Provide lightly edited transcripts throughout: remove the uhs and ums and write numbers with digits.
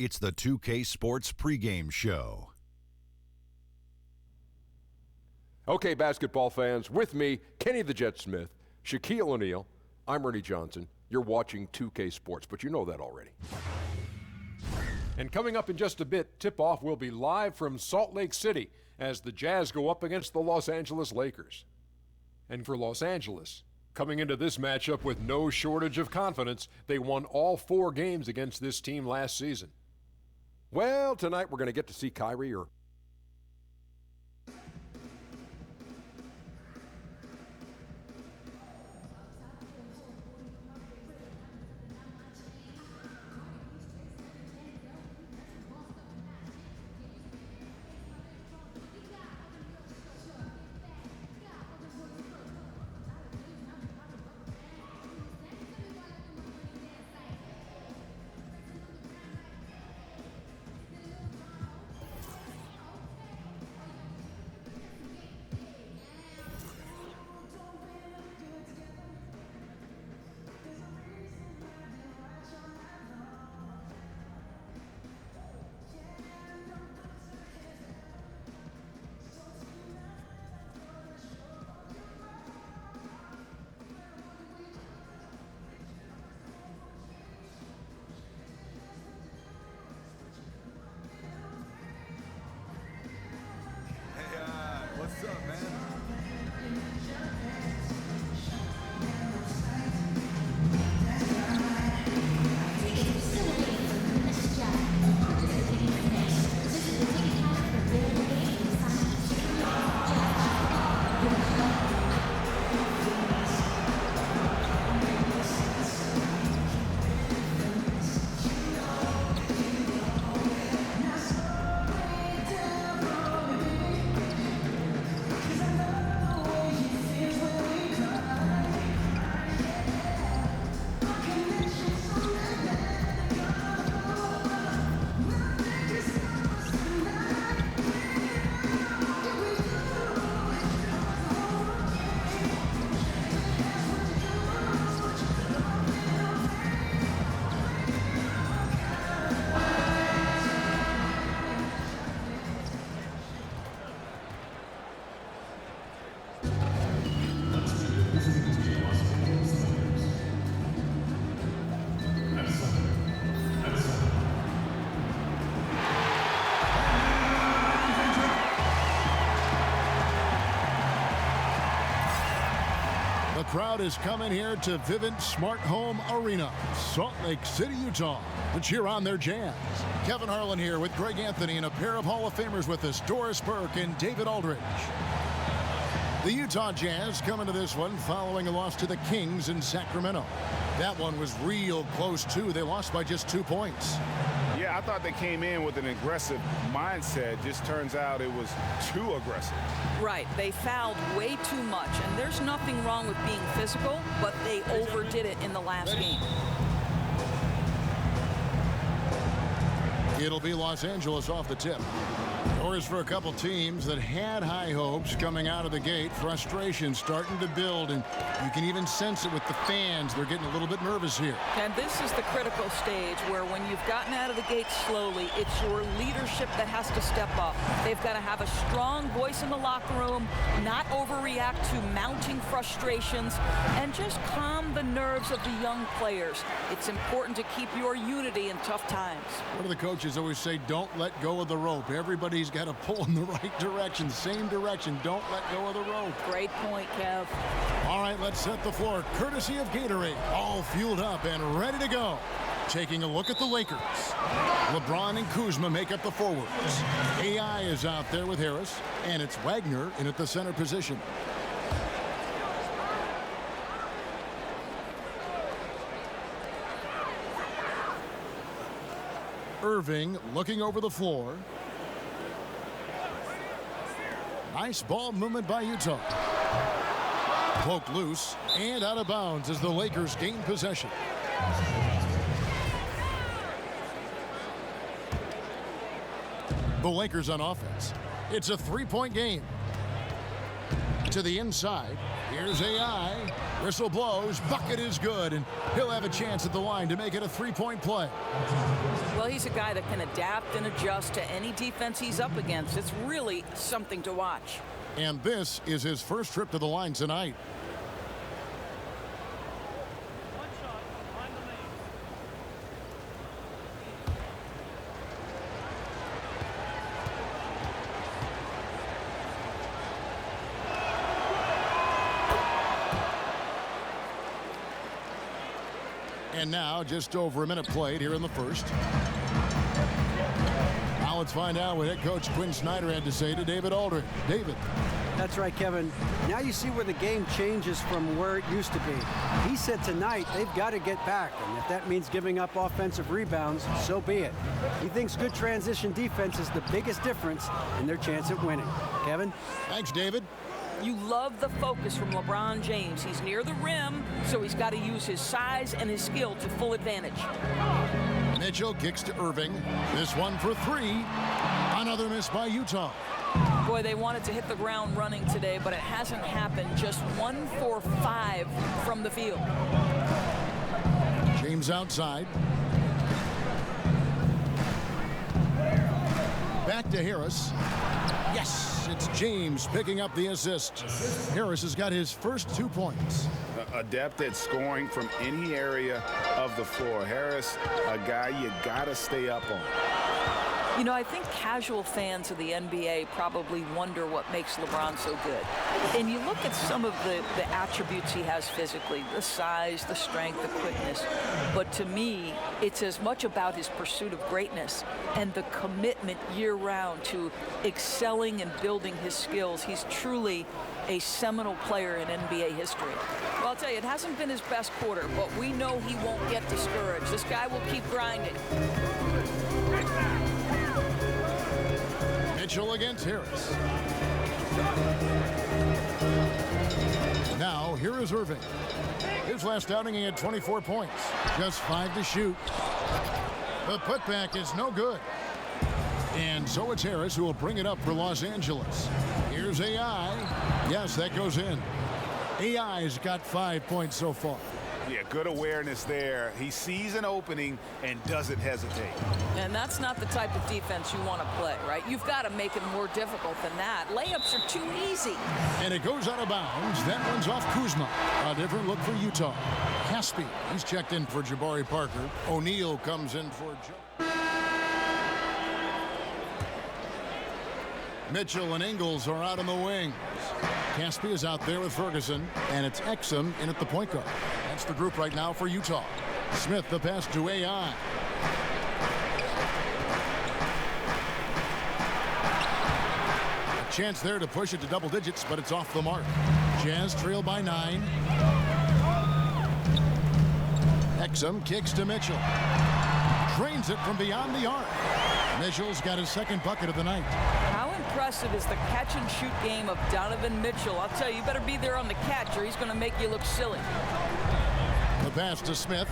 It's the 2K Sports pregame show. Okay, basketball fans, with me, Kenny the Jet Smith, Shaquille O'Neal, I'm Ernie Johnson. You're watching 2K Sports, but you know that already. And coming up in just a bit, tip-off will be live from Salt Lake City as the Jazz go up against the Los Angeles Lakers. And for Los Angeles, coming into this matchup with no shortage of confidence, they won all 4 games against this team last season. Well, tonight we're going to get to see Kyrie or What's up, man? The crowd is coming here to Vivint Smart Home Arena, Salt Lake City, Utah, to cheer on their Jazz. Kevin Harlan here with Greg Anthony and a pair of Hall of Famers with us, Doris Burke and David Aldridge. The Utah Jazz come into this one following a loss to the Kings in Sacramento. That one was real close, too. They lost by just 2 points. Yeah, I thought they came in with an aggressive mindset. Just turns out it was too aggressive. Right. They fouled way too much, and there's nothing wrong with being physical, but they overdid it in the last game. It'll be Los Angeles off the tip. Doors for a couple teams that had high hopes coming out of the gate. Frustration starting to build, and you can even sense it with the fans. They're getting a little bit nervous here. And this is the critical stage where when you've gotten out of the gate slowly, it's your leadership that has to step up. They've got to have a strong voice in the locker room, not overreact to mounting frustrations, and just calm the nerves of the young players. It's important to keep your unity in tough times. What do the coaches always say? Don't let go of the rope. Everybody's got to pull in the right direction, same direction. Don't let go of the rope. Great point, Kev. All right, let's set the floor. Courtesy of Gatorade. All fueled up and ready to go. Taking a look at the Lakers. LeBron and Kuzma make up the forwards. AI is out there with Harris, and it's Wagner in at the center position. Irving looking over the floor. Nice ball movement by Utah. Poked loose and out of bounds as the Lakers gain possession. The Lakers on offense. It's a three-point game. To the inside. Here's AI. Whistle blows, bucket is good, and he'll have a chance at the line to make it a three-point play. Well, he's a guy that can adapt and adjust to any defense he's up against. It's really something to watch. And this is his first trip to the line tonight. And now, just over a minute played here in the first. Now let's find out what head coach Quinn Snyder had to say to David Aldridge. David. That's right, Kevin. Now you see where the game changes from where it used to be. He said tonight they've got to get back, and if that means giving up offensive rebounds, so be it. He thinks good transition defense is the biggest difference in their chance at winning. Kevin? Thanks, David. You love the focus from LeBron James. He's near the rim, so he's got to use his size and his skill to full advantage. Mitchell kicks to Irving. This one for three. Another miss by Utah. Boy, they wanted to hit the ground running today, but it hasn't happened. Just 1 for 5 from the field. James outside. Back to Harris. Yes, it's James picking up the assist. Harris has got his first 2 points. Adept at scoring from any area of the floor. Harris, a guy you gotta stay up on. You know, I think casual fans of the NBA probably wonder what makes LeBron so good. And you look at some of the attributes he has physically, the size, the strength, the quickness. But to me, it's as much about his pursuit of greatness and the commitment year-round to excelling and building his skills. He's truly a seminal player in NBA history. Well, I'll tell you, it hasn't been his best quarter, but we know he won't get discouraged. This guy will keep grinding. Mitchell against Harris. Now, here is Irving. His last outing, he had 24 points. Just 5 to shoot. The putback is no good. And so it's Harris who will bring it up for Los Angeles. Here's AI. Yes, that goes in. AI's got 5 points so far. Yeah, good awareness there. He sees an opening and doesn't hesitate. And that's not the type of defense you want to play, right? You've got to make it more difficult than that. Layups are too easy. And it goes out of bounds. That one's off Kuzma. A different look for Utah. Caspi, he's checked in for Jabari Parker. O'Neal comes in for Joe. Mitchell and Ingles are out in the wings. Caspi is out there with Ferguson, and it's Exum in at the point guard. That's the group right now for Utah. Smith, the pass to AI. A chance there to push it to double digits, but it's off the mark. Jazz trail by 9. Exum kicks to Mitchell. Drains it from beyond the arc. Mitchell's got his second bucket of the night. How impressive is the catch-and-shoot game of Donovan Mitchell? I'll tell you, you better be there on the catch or he's going to make you look silly. The pass to Smith.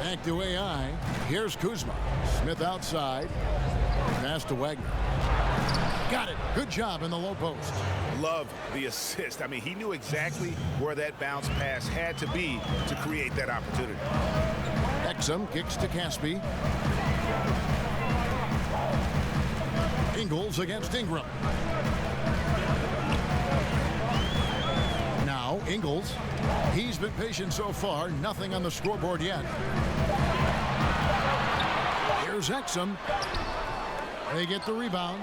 Back to AI. Here's Kuzma. Smith outside. Pass to Wagner. Got it. Good job in the low post. Love the assist. I mean, he knew exactly where that bounce pass had to be to create that opportunity. Exum kicks to Caspi. Ingles against Ingram. Now Ingles. He's been patient so far. Nothing on the scoreboard yet. Here's Exum. They get the rebound.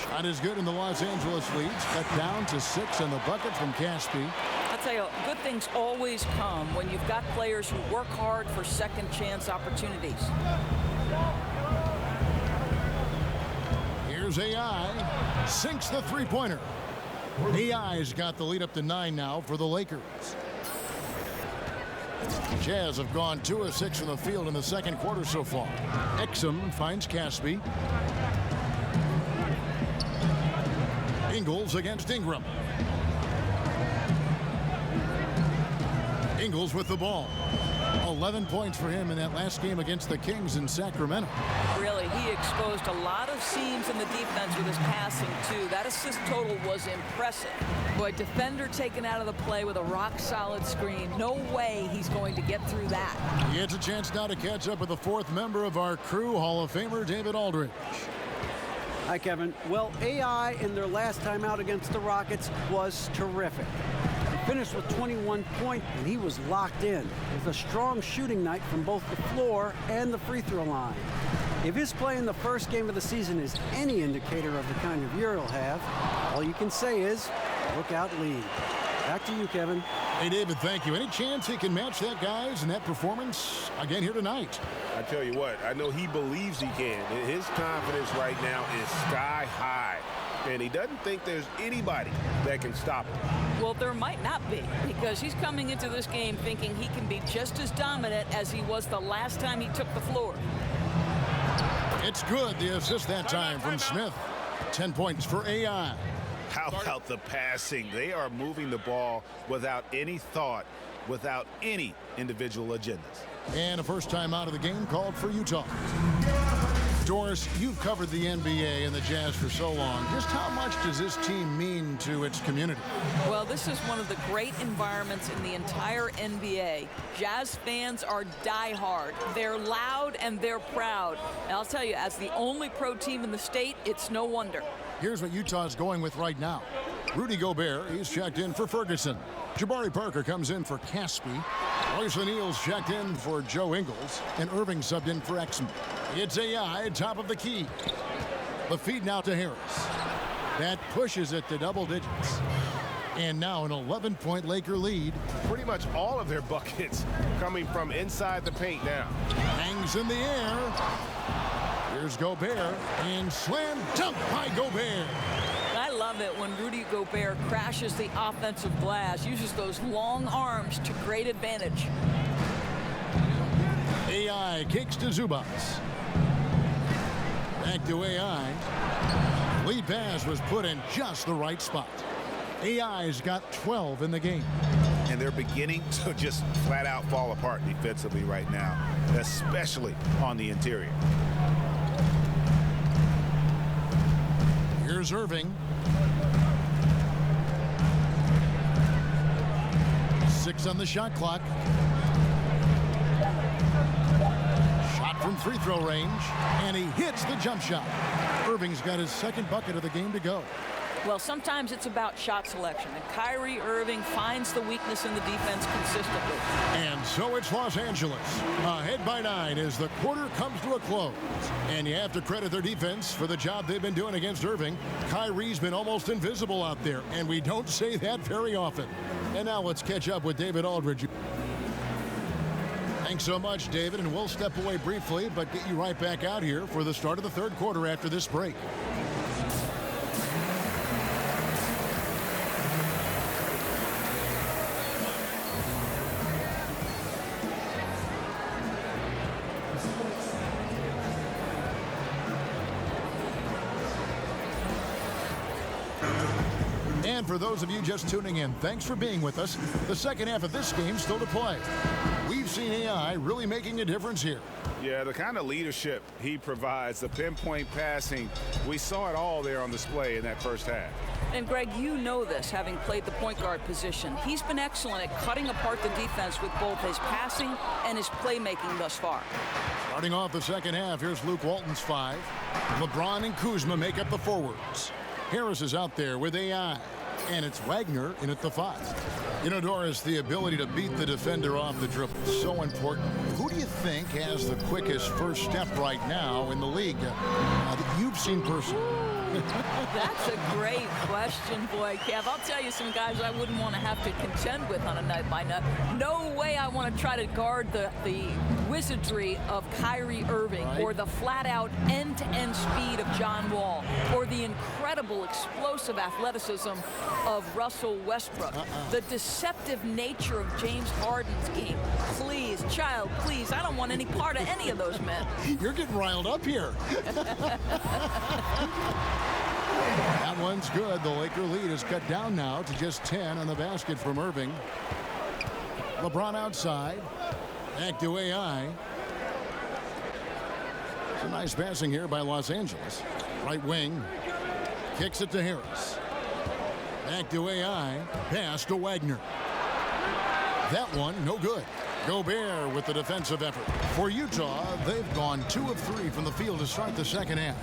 Shot is good, and the Los Angeles leads. Cut down to 6 and the bucket from Caspi. I'll tell you, good things always come when you've got players who work hard for second chance opportunities. Here's AI. Sinks the three-pointer. AI's got the lead up to 9 now for the Lakers. Jazz have gone 2 of 6 from the field in the second quarter so far. Exum finds Caspi. Ingles against Ingram. Ingles with the ball. 11 points for him in that last game against the Kings in Sacramento. Really, he exposed a lot of seams in the defense with his passing, too. That assist total was impressive. Boy, defender taken out of the play with a rock-solid screen. No way he's going to get through that. He gets a chance now to catch up with the fourth member of our crew, Hall of Famer David Aldridge. Hi, Kevin. Well, AI in their last time out against the Rockets was terrific. He finished with 21 points, and he was locked in with a strong shooting night from both the floor and the free throw line. If his play in the first game of the season is any indicator of the kind of year he'll have, all you can say is, look out, lead. Back to you, Kevin. Hey, David, thank you. Any chance he can match that, guys, in that performance again here tonight? I tell you what, I know he believes he can. His confidence right now is sky high, and he doesn't think there's anybody that can stop him. Well, there might not be, because he's coming into this game thinking he can be just as dominant as he was the last time he took the floor. It's good, the assist that time from Smith. 10 points for AI. How about the passing? They are moving the ball without any thought, without any individual agendas. And a first time out of the game called for Utah. Doris, you've covered the NBA and the Jazz for so long. Just how much does this team mean to its community? Well, this is one of the great environments in the entire NBA. Jazz fans are diehard. They're loud and they're proud. And I'll tell you, as the only pro team in the state, it's no wonder. Here's what Utah's going with right now. Rudy Gobert, he's checked in for Ferguson. Jabari Parker comes in for Caspi. Royce O'Neal's checked in for Joe Ingles. And Irving subbed in for Exum. It's AI, top of the key. The feed now to Harris. That pushes it to double digits. And now an 11-point Laker lead. Pretty much all of their buckets coming from inside the paint now. Hangs in the air. Here's Gobert, and slam dunk by Gobert. I love it when Rudy Gobert crashes the offensive glass, uses those long arms to great advantage. AI kicks to Zubas. Back to AI. Lead pass was put in just the right spot. AI's got 12 in the game. And they're beginning to just flat out fall apart defensively right now, especially on the interior. Here's Irving. 6 on the shot clock. Shot from free throw range, and he hits the jump shot. Irving's got his second bucket of the game to go. Well, sometimes it's about shot selection, and Kyrie Irving finds the weakness in the defense consistently. And so it's Los Angeles, ahead by 9 as the quarter comes to a close. And you have to credit their defense for the job they've been doing against Irving. Kyrie's been almost invisible out there, and we don't say that very often. And now let's catch up with David Aldridge. Thanks so much, David, and we'll step away briefly, but get you right back out here for the start of the third quarter after this break. And for those of you just tuning in, thanks for being with us. The second half of this game still to play. We've seen AI really making a difference here. Yeah, the kind of leadership he provides, the pinpoint passing, we saw it all there on display in that first half. And Greg, you know this, having played the point guard position. He's been excellent at cutting apart the defense with both his passing and his playmaking thus far. Starting off the second half, here's Luke Walton's 5. LeBron and Kuzma make up the forwards. Harris is out there with AI. And it's Wagner in at the 5. You know, Doris, the ability to beat the defender off the dribble is so important. Who do you think has the quickest first step right now in the league that you've seen personally? That's a great question, boy, Kev. I'll tell you some guys I wouldn't want to have to contend with on a night by night. No way I want to try to guard the wizardry of Kyrie Irving, right, or the flat-out end-to-end speed of John Wall, or the incredible explosive athleticism of Russell Westbrook. The deceptive nature of James Harden's game. Please, child, please, I don't want any part of any of those men. You're getting riled up here. That one's good. The Laker lead is cut down now to just 10 on the basket from Irving. LeBron outside. Back to AI. It's a nice passing here by Los Angeles. Right wing. Kicks it to Harris. Back to AI. Pass to Wagner. That one, no good. Gobert with the defensive effort. For Utah, they've gone 2 of 3 from the field to start the second half.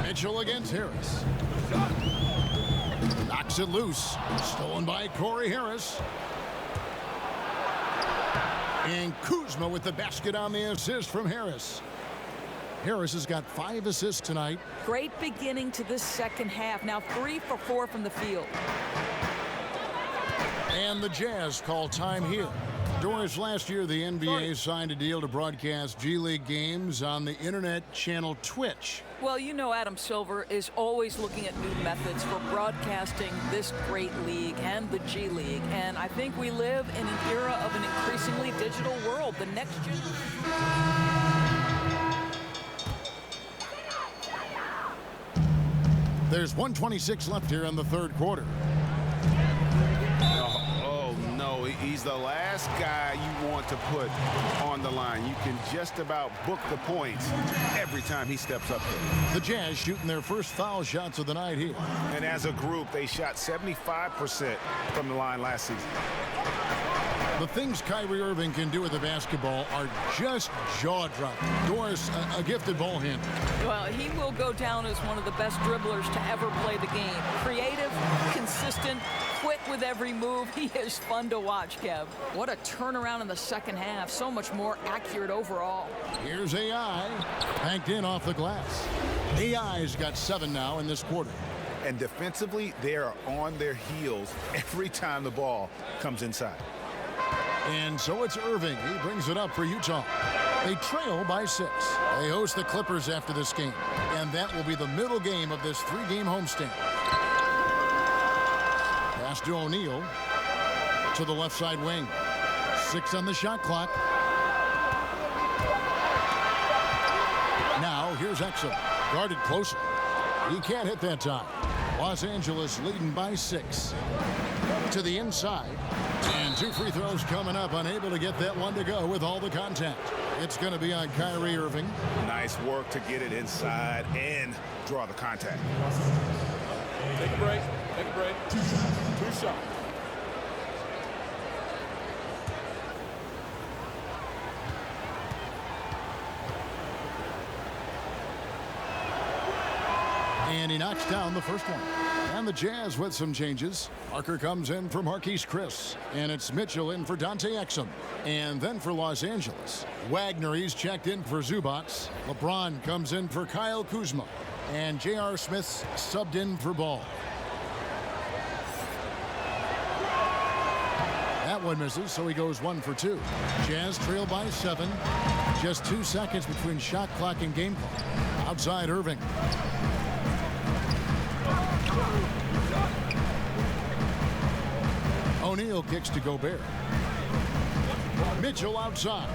Mitchell against Harris. Knocks it loose. Stolen by Corey Harris. And Kuzma with the basket on the assist from Harris. Harris has got 5 assists tonight. Great beginning to this second half. Now 3 for 4 from the field. And the Jazz call time here. Doris, last year the NBA signed a deal to broadcast G League games on the internet channel Twitch. Well, you know Adam Silver is always looking at new methods for broadcasting this great league and the G League. And I think we live in an era of an increasingly digital world. The next generation. There's 1:26 left here in the third quarter. Oh, no, he's the last guy you want to put on the line. You can just about book the points every time he steps up there. The Jazz shooting their first foul shots of the night here. And as a group, they shot 75% from the line last season. The things Kyrie Irving can do with the basketball are just jaw-dropping. Doris, a gifted ball handler. Well, he will go down as one of the best dribblers to ever play the game. Creative, consistent, quick with every move. He is fun to watch, Kev. What a turnaround in the second half. So much more accurate overall. Here's AI. Banked in off the glass. AI's got 7 now in this quarter. And defensively, they are on their heels every time the ball comes inside. And so it's Irving. He brings it up for Utah. They trail by 6. They host the Clippers after this game. And that will be the middle game of this 3-game homestand. Pass to O'Neal. To the left side wing. 6 on the shot clock. Now here's Exum. Guarded closer. He can't hit that time. Los Angeles leading by 6. To the inside. And 2 free throws coming up, unable to get that one to go with all the contact. It's going to be on Kyrie Irving. Nice work to get it inside and draw the contact. Take a break. Take a break. 2 shots. And he knocks down the first one. And the Jazz with some changes. Parker comes in for Marquise Chris. And it's Mitchell in for Dante Exum. And then for Los Angeles, Wagner, he's checked in for Zubats. LeBron comes in for Kyle Kuzma. And J.R. Smith's subbed in for Ball. That one misses, so he goes 1 for 2. Jazz trail by 7. Just 2 seconds between shot clock and game clock. Outside Irving. O'Neal kicks to Gobert. Mitchell outside.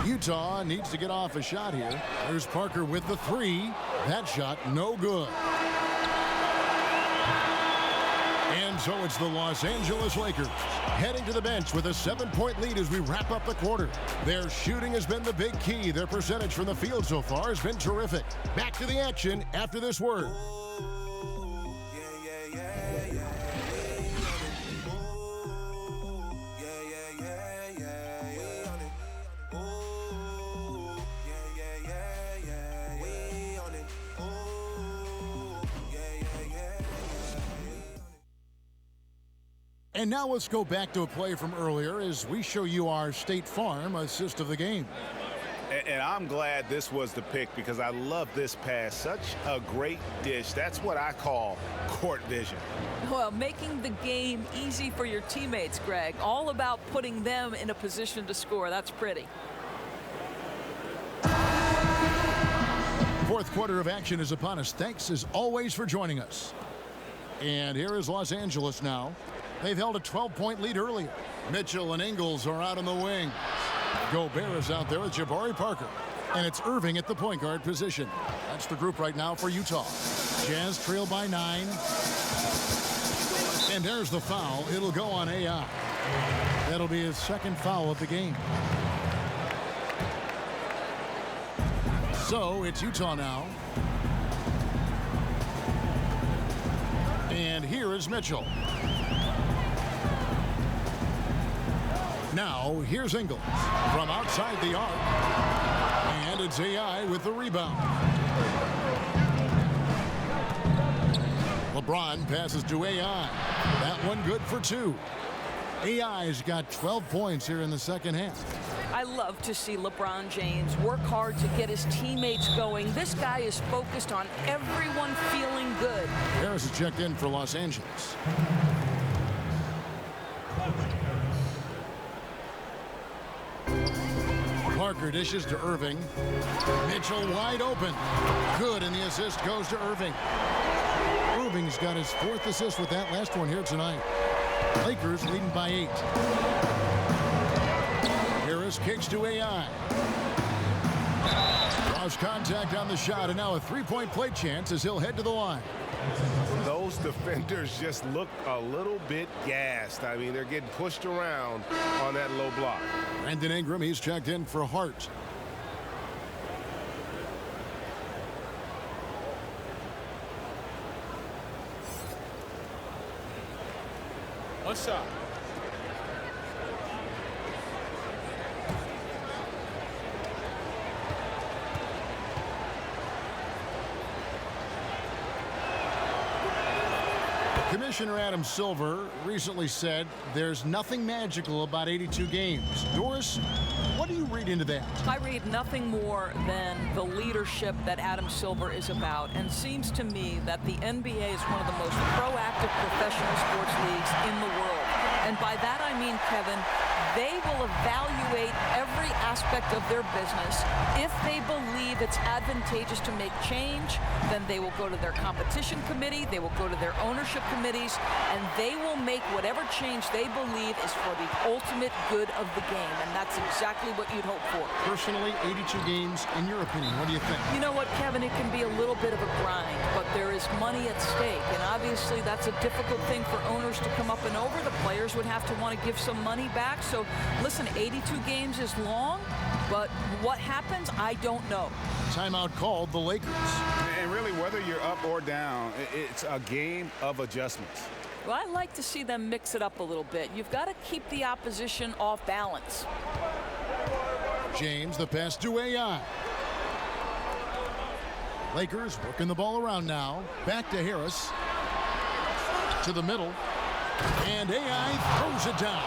Utah needs to get off a shot here. There's Parker with the 3. That shot no good. And so it's the Los Angeles Lakers heading to the bench with a 7-point lead as we wrap up the quarter. Their shooting has been the big key. Their percentage from the field so far has been terrific. Back to the action after this word. And now let's go back to a play from earlier as we show you our State Farm assist of the game. And I'm glad this was the pick because I love this pass. Such a great dish. That's what I call court vision. Well, making the game easy for your teammates, Greg. All about putting them in a position to score. That's pretty. Fourth quarter of action is upon us. Thanks as always for joining us. And here is Los Angeles now. They've held a 12-point lead earlier. Mitchell and Ingles are out on the wing. Gobert is out there with Jabari Parker. And it's Irving at the point guard position. That's the group right now for Utah. Jazz trail by 9. And there's the foul. It'll go on AI. That'll be his second foul of the game. So it's Utah now. And here is Mitchell. Now here's Ingles from outside the arc. And it's AI with the rebound. LeBron passes to AI. That one good for 2. AI's got 12 points here in the second half. I love to see LeBron James work hard to get his teammates going. This guy is focused on everyone feeling good. Harris is checked in for Los Angeles. Parker dishes to Irving. Mitchell wide open. Good, and the assist goes to Irving. Irving's got his 4th assist with that last one here tonight. Lakers leading by 8. Harris kicks to AI. Draws contact on the shot, and now a 3-point play chance as he'll head to the line. Those defenders just look a little bit gassed. I mean, they're getting pushed around on that low block. Brandon Ingram, he's checked in for Hart. What's up? Commissioner Adam Silver recently said there's nothing magical about 82 games. Doris, what do you read into that? I read nothing more than the leadership that Adam Silver is about, and seems to me that the NBA is one of the most proactive professional sports leagues in the world. And by that I mean, Kevin, they will evaluate every aspect of their business. If they believe it's advantageous to make change, then they will go to their competition committee, they will go to their ownership committees, and they will make whatever change they believe is for the ultimate good of the game. And that's exactly what you'd hope for. Personally, 82 games, in your opinion, what do you think? You know what, Kevin, it can be a little bit of a grind, but there is money at stake, and obviously that's a difficult thing for owners to come up and over. The players would have to want to give some money back. So listen, 82 games is long, but what happens, I don't know. Timeout called the Lakers. And really, whether you're up or down, it's a game of adjustments. Well, I like to see them mix it up a little bit. You've got to keep the opposition off balance. James, the pass to AI. Lakers working the ball around now. Back to Harris. To the middle. And AI throws it down.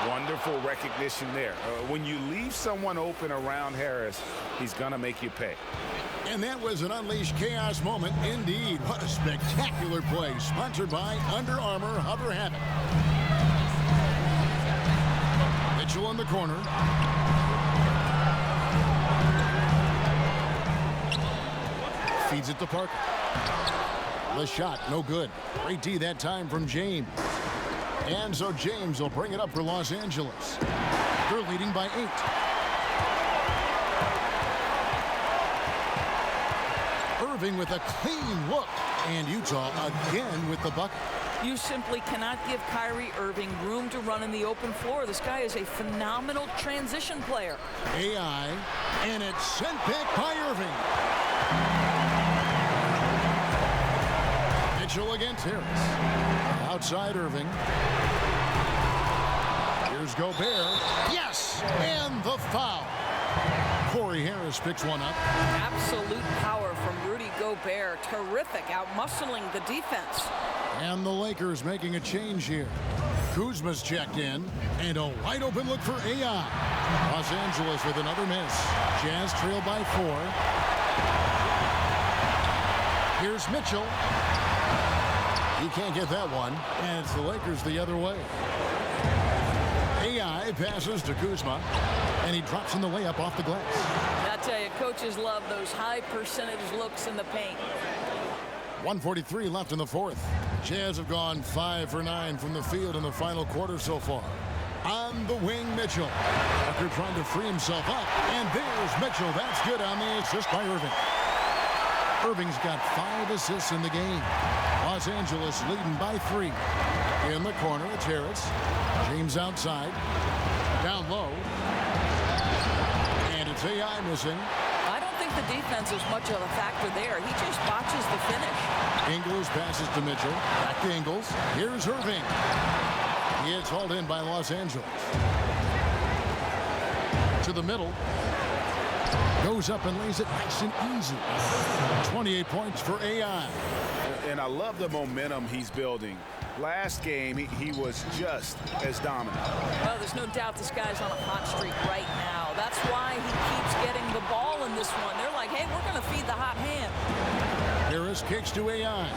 Wonderful recognition there. When you leave someone open around Harris, he's going to make you pay. And that was an unleashed chaos moment indeed. What a spectacular play. Sponsored by Under Armour Hover Habit. Mitchell in the corner. Feeds it to Parker. The shot, no good. Great D that time from James. And so James will bring it up for Los Angeles. They're leading by 8. Irving with a clean look. And Utah again with the bucket. You simply cannot give Kyrie Irving room to run in the open floor. This guy is a phenomenal transition player. AI, and it's sent back by Irving. Mitchell against Harris. Outside Irving. Here's Gobert. Yes! And the foul. Corey Harris picks one up. Absolute power from Rudy Gobert. Terrific, out-muscling the defense. And the Lakers making a change here. Kuzma's checked in. And a wide open look for AI. Los Angeles with another miss. Jazz trail by 4. Here's Mitchell. He can't get that one. And it's the Lakers the other way. AI passes to Kuzma. And he drops in the layup off the glass. I tell you, coaches love those high percentage looks in the paint. 1:43 left in the fourth. Jazz have gone 5 for 9 from the field in the final quarter so far. On the wing, Mitchell. Tucker trying to free himself up. And there's Mitchell. That's good on the assist by Irving. Irving's got 5 assists in the game. Los Angeles leading by 3. In the corner, it's Harris. James outside. Down low. And it's AI missing. I don't think the defense is much of a factor there. He just botches the finish. Ingles passes to Mitchell. Back to Ingles. Here's Irving. He is hauled in by Los Angeles. To the middle. Goes up and lays it nice and easy. 28 points for AI. And I love the momentum he's building. Last game, he was just as dominant. Well, there's no doubt this guy's on a hot streak right now. That's why he keeps getting the ball in this one. They're like, hey, we're going to feed the hot hand. Harris kicks to AI.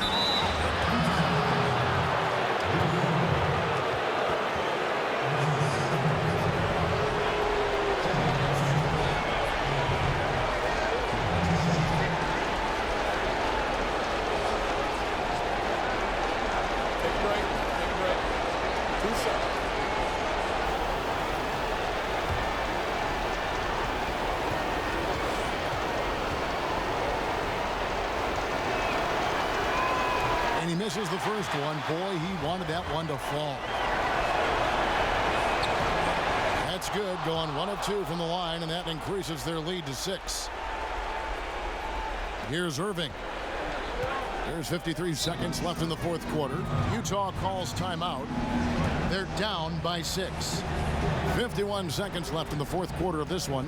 And he misses the first one. Boy, he wanted that one to fall. That's good. Going 1 of 2 from the line, and that increases their lead to 6. Here's Irving. There's 53 seconds left in the fourth quarter. Utah calls timeout. They're down by 6. 51 seconds left in the fourth quarter of this one.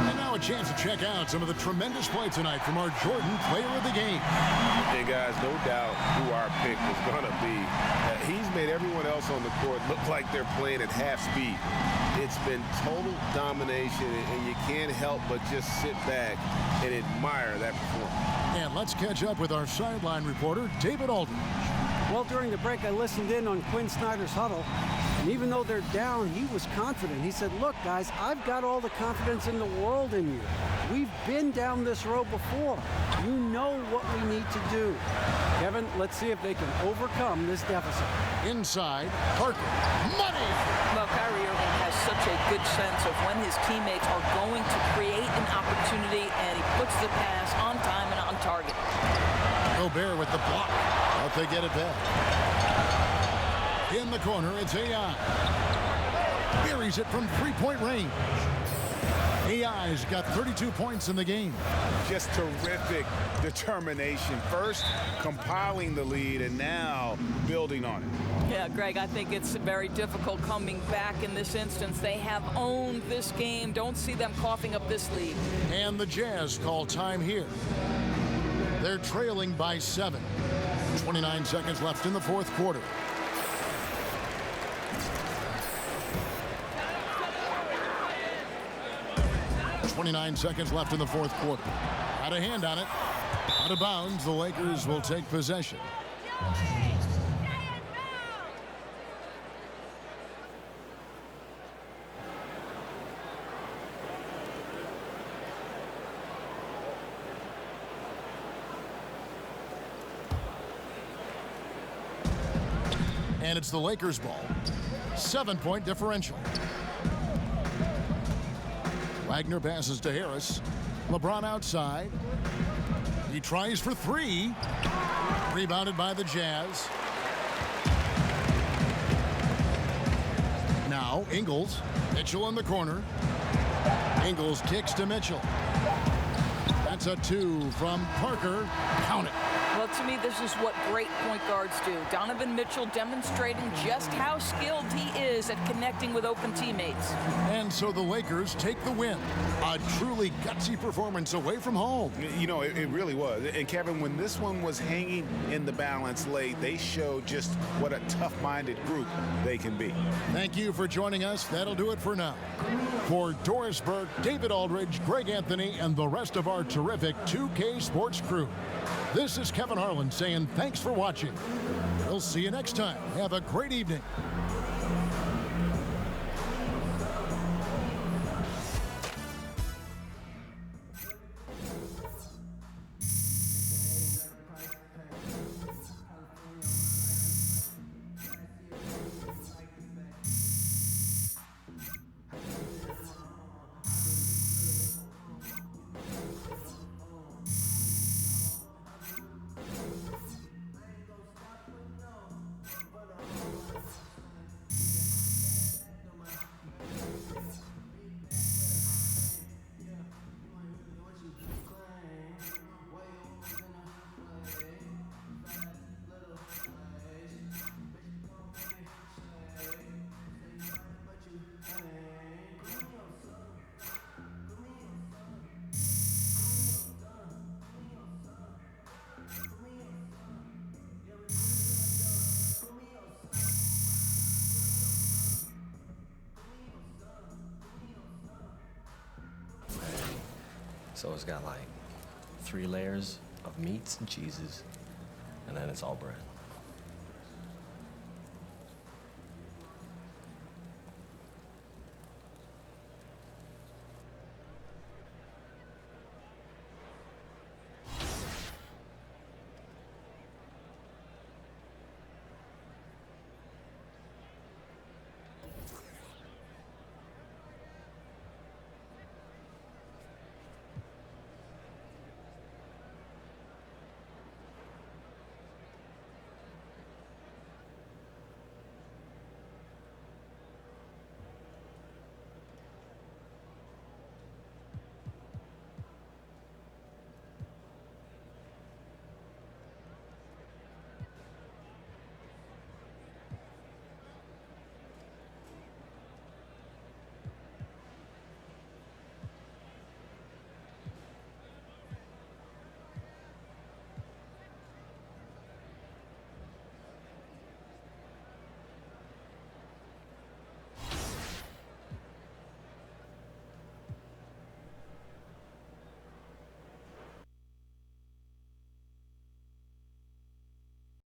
And now a chance to check out some of the tremendous play tonight from our Jordan Player of the Game. Hey, guys, no doubt who our pick was going to be. He's made everyone else on the court look like they're playing at half speed. It's been total domination, and you can't help but just sit back and admire that performance. And let's catch up with our sideline reporter, David Aldridge. Well, during the break, I listened in on Quinn Snyder's huddle, and even though they're down, he was confident. He said, look, guys, I've got all the confidence in the world in you. We've been down this road before. You know what we need to do. Kevin, let's see if they can overcome this deficit. Inside, Parker. Money! Well, Kyrie Irving has such a good sense of when his teammates are going to create an opportunity, and he puts the pass on time and on target. Gobert with the block. Out they get it back. In the corner, it's AI. Buries it from three-point range. AI's got 32 points in the game. Just terrific determination. First, compiling the lead, and now building on it. Yeah, Greg, I think it's very difficult coming back in this instance. They have owned this game. Don't see them coughing up this lead. And the Jazz call time here. They're trailing by 7. 29 seconds left in the fourth quarter. .29 seconds left in the fourth quarter. Had a hand on it. Out of bounds, the Lakers will take possession. And it's the Lakers' ball. 7-point differential. Wagner passes to Harris. LeBron outside. He tries for 3. Rebounded by the Jazz. Now Ingles. Mitchell in the corner. Ingles kicks to Mitchell. That's a 2 from Parker. Count it. Well, to me, this is what great point guards do. Donovan Mitchell demonstrating just how skilled he is at connecting with open teammates. And so the Lakers take the win. A truly gutsy performance away from home. You know, it really was. And Kevin, when this one was hanging in the balance late, they showed just what a tough-minded group they can be. Thank you for joining us. That'll do it for now. For Doris Burke, David Aldridge, Greg Anthony, and the rest of our terrific 2K Sports crew, this is Kevin Harlan saying thanks for watching. We'll see you next time. Have a great evening. So it's got like 3 layers of meats and cheeses, and then it's all bread.